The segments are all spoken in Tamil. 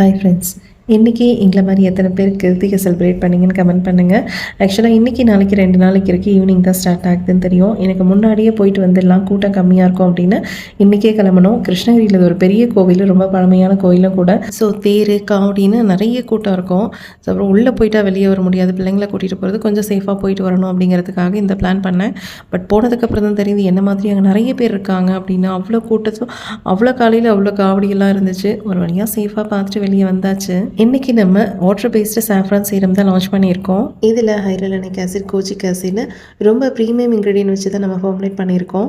Hi friends. இன்றைக்கி எங்களை மாதிரி எத்தனை பேர் கிருத்திகை செலிப்ரேட் பண்ணிங்கன்னு கமெண்ட் பண்ணுங்கள். ஆக்சுவலாக இன்றைக்கி நாளைக்கு 2 நாளைக்கு இருக்குது. ஈவினிங் தான் ஸ்டார்ட் ஆகுதுன்னு தெரியும். எனக்கு முன்னாடியே போயிட்டு வந்துடலாம், கூட்டம் கம்மியாக இருக்கும் அப்படின்னு இன்றைக்கே கிளம்பணும். கிருஷ்ணகிரியில் ஒரு பெரிய கோவில், ரொம்ப பழமையான கோயிலும் கூட. ஸோ தேர் காவடின்னு நிறைய கூட்டம் இருக்கும். ஸோ அப்புறம் உள்ளே போயிட்டால் வெளியே வர முடியாது. பிள்ளைங்களை கூட்டிகிட்டு போகிறது கொஞ்சம் சேஃபாக போயிட்டு வரணும் அப்படிங்கிறதுக்காக இந்த பிளான் பண்ணேன். பட் போனதுக்கப்புறம் தான் தெரியுது என்ன மாதிரி அங்கே நிறைய பேர் இருக்காங்க அப்படின்னு. அவ்வளோ கூட்டத்தும் அவ்வளோ காலையில் அவ்வளோ காவடியெல்லாம் இருந்துச்சு. ஒரு வழியாக சேஃபாக பார்த்துட்டு வெளியே வந்தாச்சு. இன்றைக்கி நம்ம வாட்டர் பேஸ்டு சாஃப்ரான் சீரம் தான் லான்ச் பண்ணியிருக்கோம். இதில் ஹைரலனிக் ஆசிட், கோஜிக் ஆசிட்னு ரொம்ப ப்ரீமியம் இன்க்ரீடியன்ட் வச்சு தான் நம்ம ஃபார்முலேட் பண்ணியிருக்கோம்.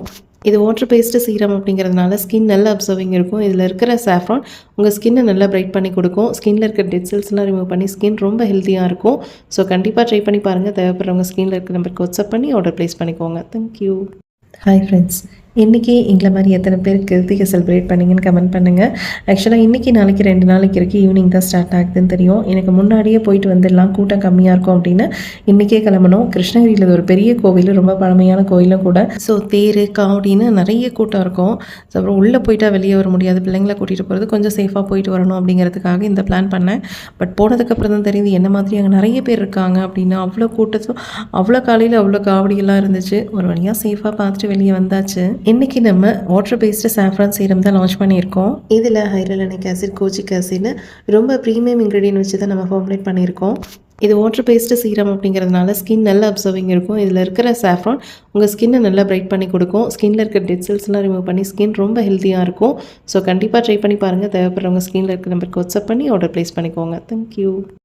இது வாட்டர் பேஸ்டு சீரம் அப்படிங்கிறதுனால ஸ்கின் நல்லா அப்சர்விங் இருக்கும். இதில் இருக்கிற சாஃப்ரான் உங்கள் ஸ்கின்னை நல்லா பிரைட் பண்ணி கொடுக்கும். ஸ்கின்னில் இருக்கிற டெட் செல்ஸ்லாம் ரிமூவ் பண்ணி ஸ்கின் ரொம்ப ஹெல்த்தியாக இருக்கும். ஸோ கண்டிப்பாக ட்ரை பண்ணி பாருங்கள். தேவைப்படுறவங்க ஸ்கின்னில் இருக்கிற நம்பருக்கு வாட்ஸ்அப் பண்ணி ஆர்டர் ப்ளேஸ் பண்ணிக்கோங்க. தேங்க்யூ. Hi friends. இன்றைக்கி எங்களை மாதிரி எத்தனை பேர் கிருத்திகை செலிப்ரேட் பண்ணிங்கன்னு கமெண்ட் பண்ணுங்கள். ஆக்சுவலாக இன்றைக்கி நாளைக்கு 2 நாளைக்கு இருக்குது. ஈவினிங் தான் ஸ்டார்ட் ஆகுதுன்னு தெரியும். எனக்கு முன்னாடியே போயிட்டு வந்துடலாம், கூட்டம் கம்மியாக இருக்கும் அப்படின்னு இன்றைக்கே கிளம்பணும். கிருஷ்ணகிரியில் ஒரு பெரிய கோவில், ரொம்ப பழமையான கோயிலும் கூட. ஸோ தேர் காவடின்னு நிறைய கூட்டம் இருக்கும். ஸோ அப்புறம் உள்ளே போயிட்டால் வெளியே வர முடியாது. பிள்ளைங்களை கூட்டிகிட்டு போகிறது கொஞ்சம் சேஃபாக போயிட்டு வரணும் அப்படிங்கிறதுக்காக இந்த பிளான் பண்ணேன். பட் போனதுக்கப்புறம் தான் தெரியுது என்ன மாதிரி அங்கே நிறைய பேர் இருக்காங்க அப்படின்னு. அவ்வளோ கூட்டத்தும் அவ்வளோ காலையில் அவ்வளோ காவடியெல்லாம் இருந்துச்சு. ஒரு வழியாக சேஃபாக பார்த்துட்டு வெளியே வந்தாச்சு. இன்றைக்கி நம்ம வாட்டர் பேஸ்டு சாஃப்ரான் சீரம் தான் லான்ச் பண்ணியிருக்கோம். இதில் ஹைரலனிக் ஆசிட், கோஜிக் ஆசிட்னு ரொம்ப ப்ரீமியம் இன்க்ரீடியன்ட் வச்சு தான் நம்ம ஃபார்முலேட் பண்ணியிருக்கோம். இது வாட்டர் பேஸ்டு சீரம் அப்படிங்கிறதுனால ஸ்கின் நல்லா அப்சர்விங் இருக்கும். இதில் இருக்கிற சாஃப்ரான் உங்கள் ஸ்கின்னை நல்லா பிரைட் பண்ணி கொடுக்கும். ஸ்கின்னில் இருக்கிற டெட் செல்ஸ்லாம் ரிமூவ் பண்ணி ஸ்கின் ரொம்ப ஹெல்த்தியாக இருக்கும். ஸோ கண்டிப்பாக ட்ரை பண்ணி பாருங்கள். தேவைப்படுறவங்க ஸ்கின்னில் இருக்கிற நம்பருக்கு வாட்ஸ்அப் பண்ணி ஆர்டர் ப்ளேஸ் பண்ணிக்கோங்க. தேங்க்யூ.